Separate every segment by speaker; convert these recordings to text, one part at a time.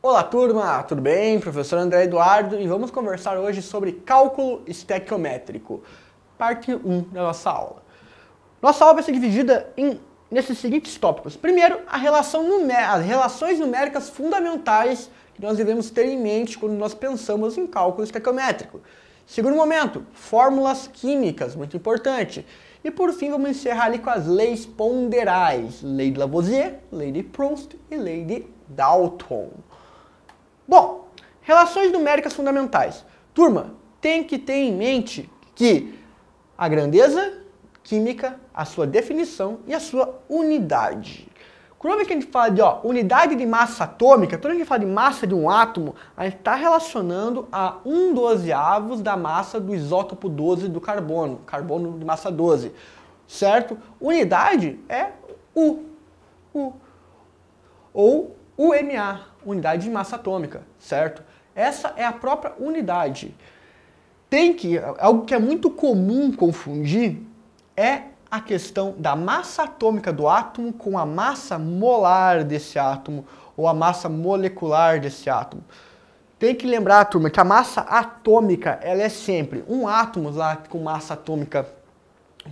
Speaker 1: Olá turma, tudo bem? Professor André Eduardo e vamos conversar hoje sobre cálculo estequiométrico, parte 1 da nossa aula. Nossa aula vai ser dividida nesses seguintes tópicos. Primeiro, as relações numéricas fundamentais que nós devemos ter em mente quando nós pensamos em cálculo estequiométrico. Segundo momento, fórmulas químicas, muito importante. E por fim, vamos encerrar ali com as leis ponderais, lei de Lavoisier, lei de Proust e lei de Dalton. Bom, relações numéricas fundamentais. Turma, tem que ter em mente que a grandeza química, a sua definição e a sua unidade. Quando a gente fala de unidade de massa atômica, quando a gente fala de massa de um átomo, a gente está relacionando a 1/12 da massa do isótopo 12 do carbono, carbono de massa 12, certo? Unidade é U, ou UMA, unidade de massa atômica, certo? Essa é a própria unidade. Algo que é muito comum confundir é a questão da massa atômica do átomo com a massa molar desse átomo ou a massa molecular desse átomo. Tem que lembrar, turma, que a massa atômica ela é sempre um átomo lá com massa atômica,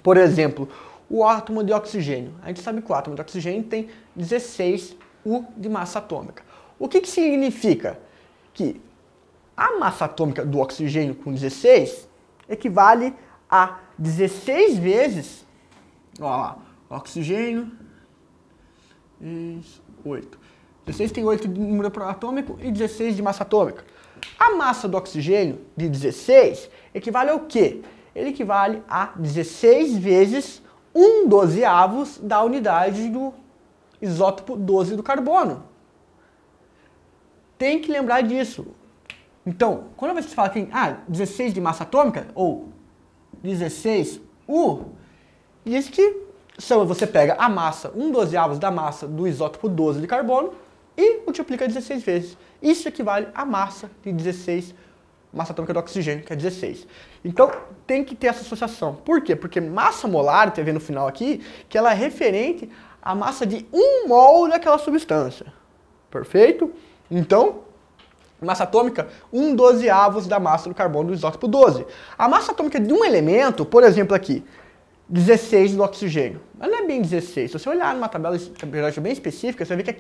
Speaker 1: por exemplo, o átomo de oxigênio. A gente sabe que o átomo de oxigênio tem 16 U de massa atômica. O que significa? Que a massa atômica do oxigênio com 16 equivale a 16 vezes, ó lá, oxigênio, 8. 16 tem 8 de número atômico e 16 de massa atômica. A massa do oxigênio de 16 equivale ao quê? Ele equivale a 16 vezes 1/12 da unidade do isótopo 12 do carbono. Tem que lembrar disso. Então, quando você fala que tem 16 de massa atômica, ou 16 U, diz que você pega a massa, 1/12 da massa do isótopo 12 de carbono e multiplica 16 vezes. Isso equivale à massa de 16, massa atômica do oxigênio, que é 16. Então, tem que ter essa associação. Por quê? Porque massa molar, tá vendo no final aqui, que ela é referente à massa de 1 mol daquela substância. Perfeito? Então, massa atômica, 1/12 da massa do carbono do isótopo 12. A massa atômica de um elemento, por exemplo aqui, 16 do oxigênio. Mas não é bem 16. Se você olhar numa tabela periódica bem específica, você vai ver que é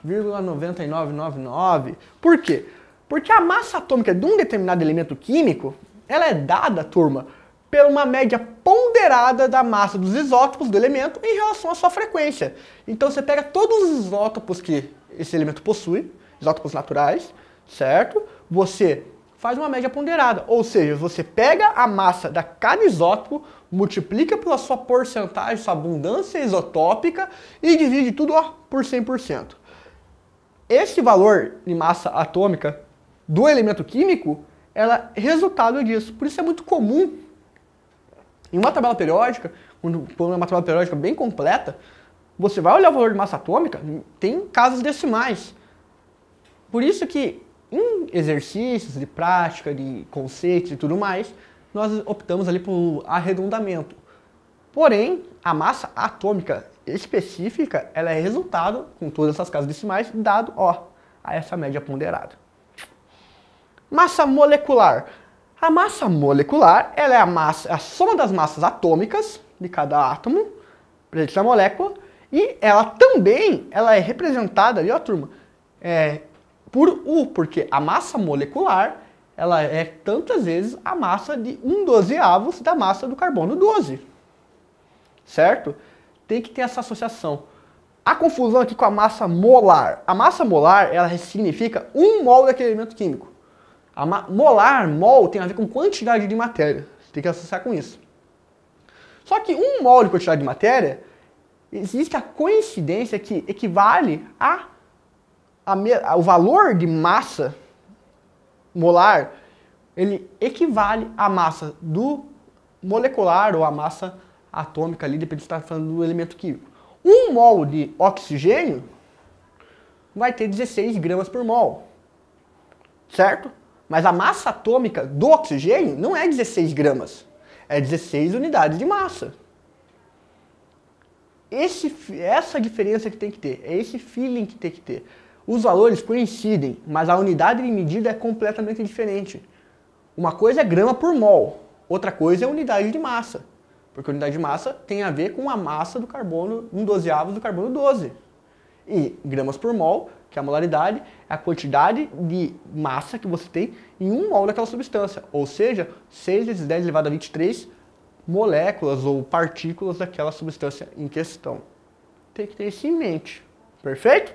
Speaker 1: 15,9999. Por quê? Porque a massa atômica de um determinado elemento químico, ela é dada, turma, por uma média ponderada da massa dos isótopos do elemento em relação à sua frequência. Então você pega todos os isótopos que esse elemento possui, isótopos naturais, certo? Você faz uma média ponderada, ou seja, você pega a massa de cada isótopo, multiplica pela sua porcentagem, sua abundância isotópica e divide tudo por 100%. Esse valor de massa atômica do elemento químico, ela é resultado disso. Por isso é muito comum, em uma tabela periódica, quando é uma tabela periódica bem completa, você vai olhar o valor de massa atômica, tem casas decimais. Por isso que em exercícios de prática, de conceitos e tudo mais, nós optamos ali por arredondamento. Porém, a massa atômica específica, ela é resultado, com todas essas casas decimais, dado a essa média ponderada. Massa molecular. A massa molecular, ela é a soma das massas atômicas de cada átomo presente na molécula, e ela também é representada ali, turma, por U, porque a massa molecular, ela é tantas vezes a massa de 1/12 da massa do carbono 12. Certo? Tem que ter essa associação. A confusão aqui com a massa molar. A massa molar, ela significa 1 mol daquele elemento químico. Molar, mol, tem a ver com quantidade de matéria. Você tem que associar com isso. Só que 1 mol de quantidade de matéria, existe a coincidência que equivale o valor de massa molar, ele equivale à massa do molecular ou à massa atômica ali, depende se você está falando do elemento químico. 1 mol de oxigênio vai ter 16 gramas por mol, certo? Mas a massa atômica do oxigênio não é 16 gramas, é 16 unidades de massa. Essa diferença que tem que ter, é esse feeling que tem que ter. Os valores coincidem, mas a unidade de medida é completamente diferente. Uma coisa é grama por mol, outra coisa é unidade de massa. Porque a unidade de massa tem a ver com a massa do carbono, 1/12 do carbono 12. E gramas por mol, que é a molaridade, é a quantidade de massa que você tem em 1 mol daquela substância. Ou seja, 6 vezes 10 elevado a 23 moléculas ou partículas daquela substância em questão. Tem que ter isso em mente. Perfeito?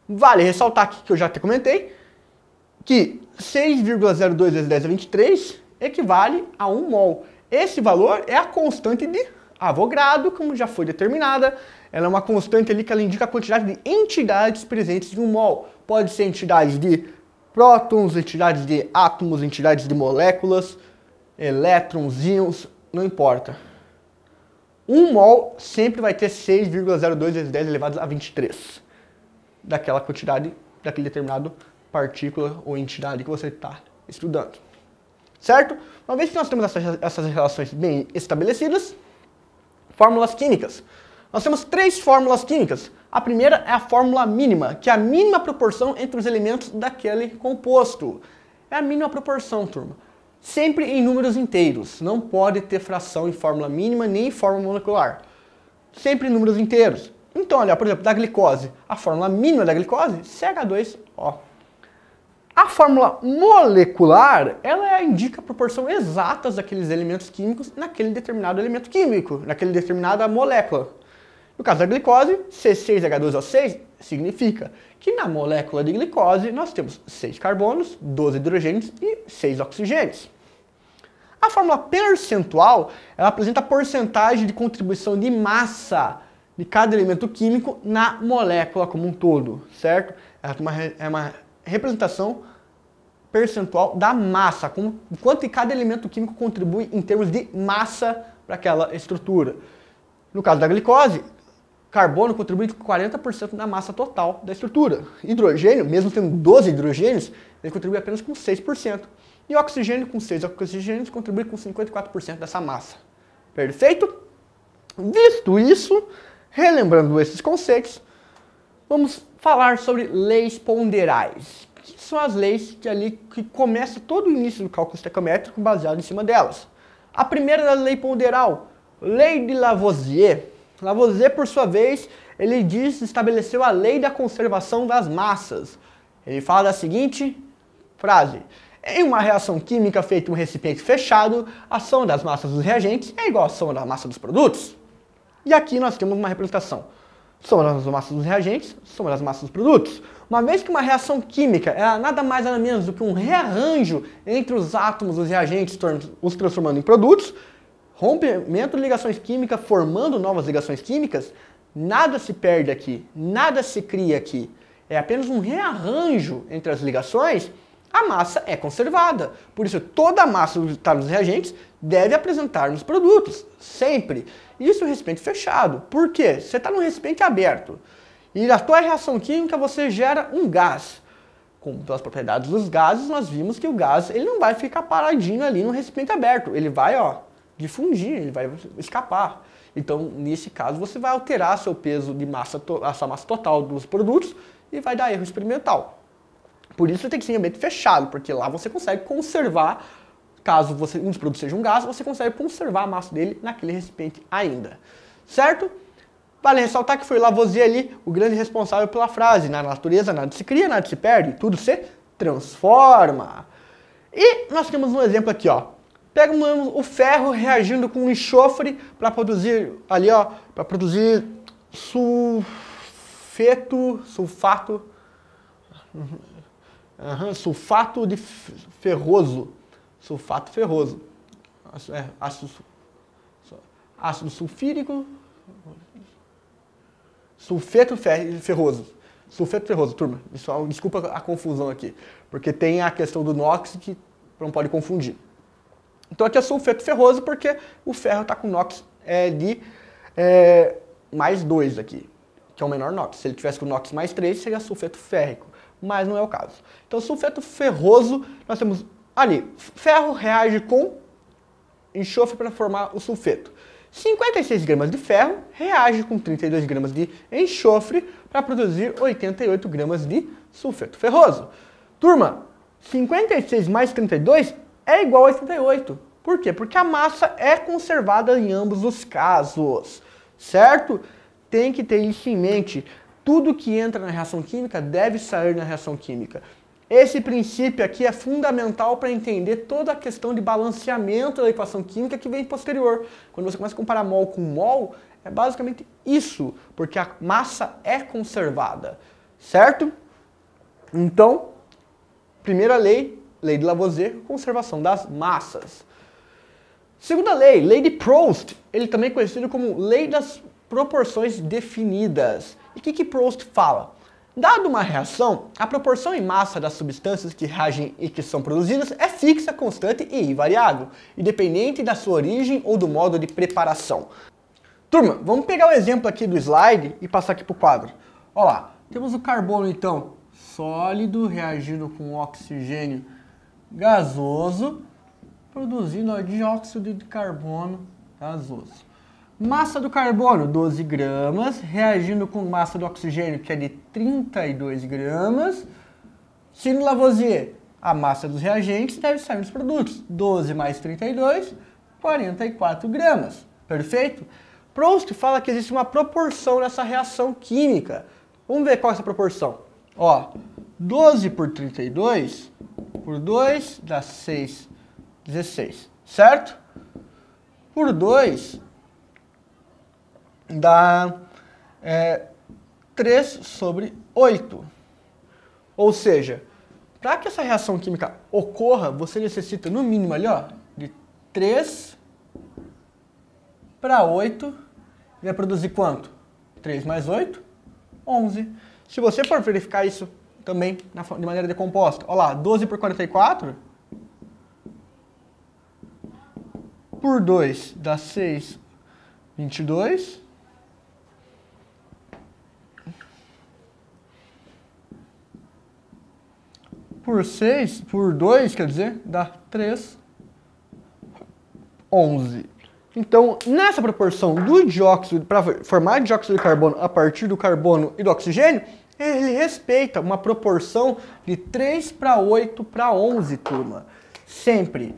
Speaker 1: Vale ressaltar aqui, que eu já até comentei, que 6,02 vezes 10 a 23 equivale a 1 mol. Esse valor é a constante de Avogadro, como já foi determinada. Ela é uma constante ali que ela indica a quantidade de entidades presentes em 1 mol. Pode ser entidades de prótons, entidades de átomos, entidades de moléculas, elétrons, íons, não importa. 1 mol sempre vai ter 6,02 vezes 10 elevado a 23 daquela quantidade, daquele determinado partícula ou entidade que você está estudando. Certo? Uma vez que nós temos essas relações bem estabelecidas, fórmulas químicas. Nós temos 3 fórmulas químicas. A primeira é a fórmula mínima, que é a mínima proporção entre os elementos daquele composto. É a mínima proporção, turma. Sempre em números inteiros. Não pode ter fração em fórmula mínima nem em fórmula molecular. Sempre em números inteiros. Então, olha, por exemplo, da glicose. A fórmula mínima da glicose, CH2O. A fórmula molecular, ela indica a proporção exata daqueles elementos químicos naquele determinado elemento químico, naquele determinada molécula. No caso da glicose, C6H12O6 significa que na molécula de glicose nós temos 6 carbonos, 12 hidrogênios e 6 oxigênios. A fórmula percentual, ela apresenta a porcentagem de contribuição de massa de cada elemento químico na molécula como um todo, certo? É uma representação percentual da massa, quanto cada elemento químico contribui em termos de massa para aquela estrutura. No caso da glicose, carbono contribui com 40% da massa total da estrutura. Hidrogênio, mesmo tendo 12 hidrogênios, ele contribui apenas com 6%. E oxigênio, com 6 oxigênios, contribui com 54% dessa massa. Perfeito? Visto isso, relembrando esses conceitos, vamos falar sobre leis ponderais, que são as leis que começa todo o início do cálculo estequiométrico baseado em cima delas. A primeira da lei ponderal, lei de Lavoisier. Lavoisier, por sua vez, ele estabeleceu a lei da conservação das massas. Ele fala da seguinte frase: em uma reação química feita em um recipiente fechado, a soma das massas dos reagentes é igual à soma da massa dos produtos. E aqui nós temos uma representação. Soma das massas dos reagentes, soma das massas dos produtos. Uma vez que uma reação química é nada mais nada menos do que um rearranjo entre os átomos dos reagentes, os transformando em produtos, rompimento de ligações químicas, formando novas ligações químicas, nada se perde aqui, nada se cria aqui. É apenas um rearranjo entre as ligações, a massa é conservada. Por isso, toda a massa que está nos reagentes deve apresentar nos produtos, sempre. Isso é um recipiente fechado. Por quê? Você está num recipiente aberto. E na tua reação química você gera um gás. Pelas propriedades dos gases, nós vimos que o gás ele não vai ficar paradinho ali no recipiente aberto. Ele vai difundir, ele vai escapar. Então, nesse caso, você vai alterar seu peso de massa, a sua massa total dos produtos e vai dar erro experimental. Por isso tem que ser em ambiente fechado, porque lá você consegue conservar, caso um dos produtos seja um gás, você consegue conservar a massa dele naquele recipiente ainda. Certo? Vale ressaltar que foi Lavoisier ali o grande responsável pela frase: na natureza nada se cria, nada se perde, tudo se transforma. E nós temos um exemplo aqui, ó. Pegamos o ferro reagindo com enxofre para produzir ali, ó, para produzir sulfato de ferroso. Sulfato ferroso. Ácido sulfírico. Sulfeto ferroso. Sulfeto ferroso, turma. Desculpa a confusão aqui. Porque tem a questão do NOx que não pode confundir. Então aqui é sulfeto ferroso porque o ferro está com NOx de mais 2 aqui, que é o menor NOx. Se ele tivesse com NOx mais 3, seria sulfeto férrico, mas não é o caso. Então sulfeto ferroso, nós temos ali, ferro reage com enxofre para formar o sulfeto. 56 gramas de ferro reage com 32 gramas de enxofre para produzir 88 gramas de sulfeto ferroso. Turma, 56 mais 32 é igual a 88. Por quê? Porque a massa é conservada em ambos os casos, certo? Tem que ter isso em mente. Tudo que entra na reação química deve sair na reação química. Esse princípio aqui é fundamental para entender toda a questão de balanceamento da equação química que vem posterior. Quando você começa a comparar mol com mol, é basicamente isso, porque a massa é conservada, certo? Então, primeira lei, lei de Lavoisier, conservação das massas. Segunda lei de Proust, ele também é conhecido como lei das proporções definidas. E o que Proust fala? Dado uma reação, a proporção em massa das substâncias que reagem e que são produzidas é fixa, constante e invariável, independente da sua origem ou do modo de preparação. Turma, vamos pegar o exemplo aqui do slide e passar aqui para o quadro. Olha lá, temos o carbono então, sólido reagindo com oxigênio gasoso, produzindo dióxido de carbono gasoso. Massa do carbono, 12 gramas, reagindo com massa do oxigênio, que é de 32 gramas. Segundo Lavoisier, a massa dos reagentes deve sair dos produtos. 12 mais 32, 44 gramas. Perfeito? Proust fala que existe uma proporção nessa reação química. Vamos ver qual é essa proporção. Ó, 12 por 32 por 2 dá 6, 16, certo? Por 2 dá 3 sobre 8. Ou seja, para que essa reação química ocorra, você necessita no mínimo ali, ó, de 3 para 8. Vai produzir quanto? 3 mais 8, 11. Se você for verificar isso também de maneira decomposta, olha lá, 12 por 44 por 2 dá 6, 22. Por 6, por 2, quer dizer, dá 3, 11. Então, nessa proporção do dióxido, para formar dióxido de carbono a partir do carbono e do oxigênio, ele respeita uma proporção de 3 para 8 para 11, turma. Sempre.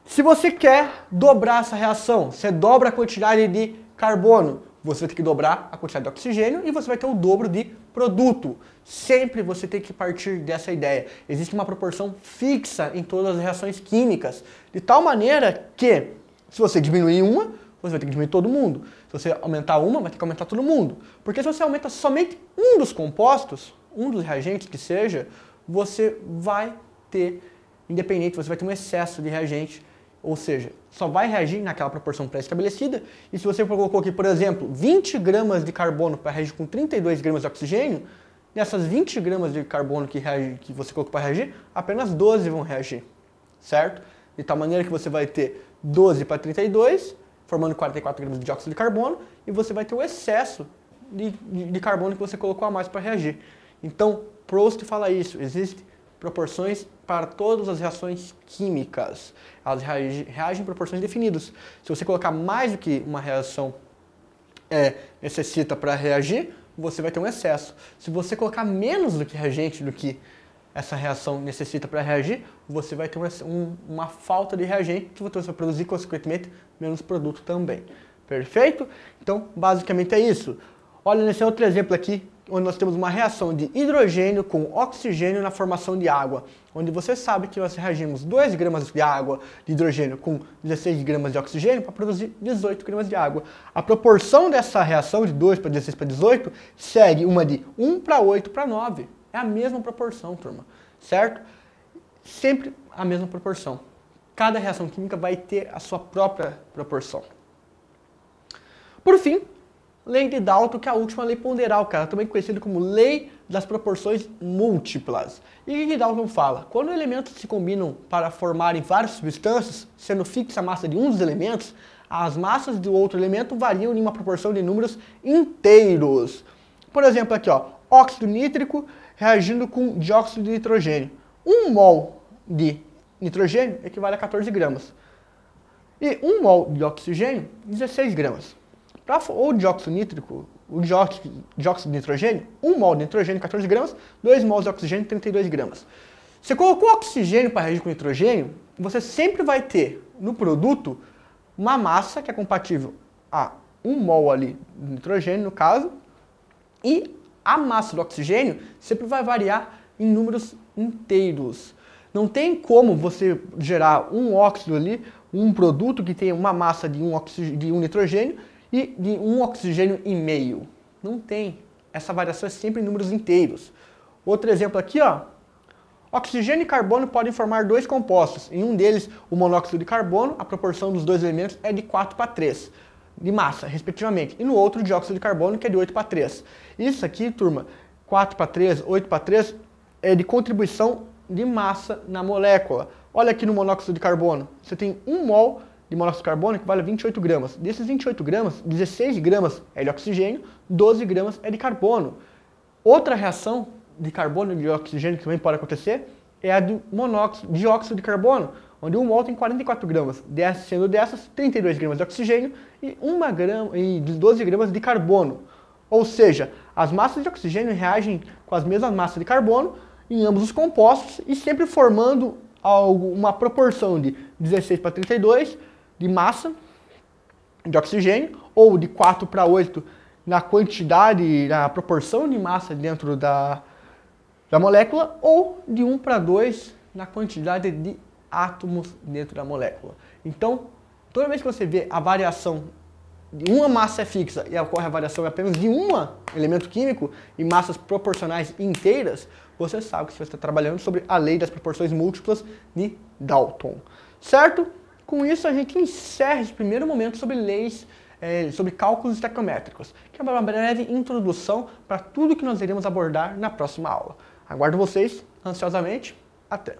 Speaker 1: Se você quer dobrar essa reação, você dobra a quantidade de carbono, você vai ter que dobrar a quantidade de oxigênio e você vai ter o dobro de produto. Sempre você tem que partir dessa ideia. Existe uma proporção fixa em todas as reações químicas, de tal maneira que, se você diminuir uma, você vai ter que diminuir todo mundo. Se você aumentar uma, vai ter que aumentar todo mundo. Porque se você aumenta somente um dos compostos, um dos reagentes que seja, você vai ter, independente, você vai ter um excesso de reagente. Ou seja, só vai reagir naquela proporção pré-estabelecida. E se você colocou aqui, por exemplo, 20 gramas de carbono para reagir com 32 gramas de oxigênio, nessas 20 gramas de carbono que você colocou para reagir, apenas 12 vão reagir, certo? De tal maneira que você vai ter 12 para 32, formando 44 gramas de dióxido de carbono, e você vai ter o excesso de carbono que você colocou a mais para reagir. Então, Proust fala isso, existem proporções para todas as reações químicas. Elas reagem em proporções definidas. Se você colocar mais do que uma reação necessita para reagir, você vai ter um excesso. Se você colocar menos do que reagente, do que essa reação necessita para reagir, você vai ter uma falta de reagente que você vai produzir, consequentemente, menos produto também. Perfeito? Então, basicamente é isso. Olha nesse outro exemplo aqui, onde nós temos uma reação de hidrogênio com oxigênio na formação de água, onde você sabe que nós reagimos 2 gramas de água de hidrogênio com 16 gramas de oxigênio para produzir 18 gramas de água. A proporção dessa reação de 2 para 16 para 18 segue uma de 1 para 8 para 9. É a mesma proporção, turma, certo? Sempre a mesma proporção. Cada reação química vai ter a sua própria proporção. Por fim, lei de Dalton, que é a última lei ponderal, cara, também conhecida como lei das proporções múltiplas. E o que Dalton fala? Quando elementos se combinam para formarem várias substâncias, sendo fixa a massa de um dos elementos, as massas do outro elemento variam em uma proporção de números inteiros. Por exemplo, aqui, ó, óxido nítrico reagindo com dióxido de nitrogênio. 1 mol de nitrogênio equivale a 14 gramas. E 1 mol de oxigênio, 16 gramas. Ou dióxido nítrico, o dióxido de nitrogênio, 1 mol de nitrogênio, 14 gramas, 2 mols de oxigênio, 32 gramas. Você colocou oxigênio para reagir com nitrogênio, você sempre vai ter no produto uma massa que é compatível a 1 mol ali de nitrogênio, no caso, e a massa do oxigênio sempre vai variar em números inteiros. Não tem como você gerar um óxido ali, um produto que tenha uma massa de um nitrogênio e de um oxigênio e meio. Não tem. Essa variação é sempre em números inteiros. Outro exemplo aqui, ó. Oxigênio e carbono podem formar dois compostos. Em um deles, o monóxido de carbono, a proporção dos dois elementos é de 4:3 de massa, respectivamente. E no outro, o dióxido de carbono, que é de 8:3. Isso aqui, turma, 4:3, 8:3, é de contribuição de massa na molécula. Olha aqui no monóxido de carbono. Você tem 1 mol de monóxido de carbono que vale 28 gramas. Desses 28 gramas, 16 gramas é de oxigênio, 12 gramas é de carbono. Outra reação de carbono e de oxigênio que também pode acontecer é a do dióxido de carbono, onde 1 mol tem 44 gramas, sendo dessas 32 gramas de oxigênio e 12 gramas de carbono. Ou seja, as massas de oxigênio reagem com as mesmas massas de carbono em ambos os compostos e sempre formando uma proporção de 16:32 de massa de oxigênio, ou de 4:8 na quantidade, na proporção de massa dentro da molécula, ou de 1:2 na quantidade de átomos dentro da molécula. Então, toda vez que você vê a variação de uma massa é fixa e ocorre a variação apenas de um elemento químico em massas proporcionais inteiras, você sabe que você está trabalhando sobre a lei das proporções múltiplas de Dalton. Certo? Com isso, a gente encerra esse primeiro momento sobre leis, sobre cálculos estequiométricos, que é uma breve introdução para tudo que nós iremos abordar na próxima aula. Aguardo vocês ansiosamente. Até!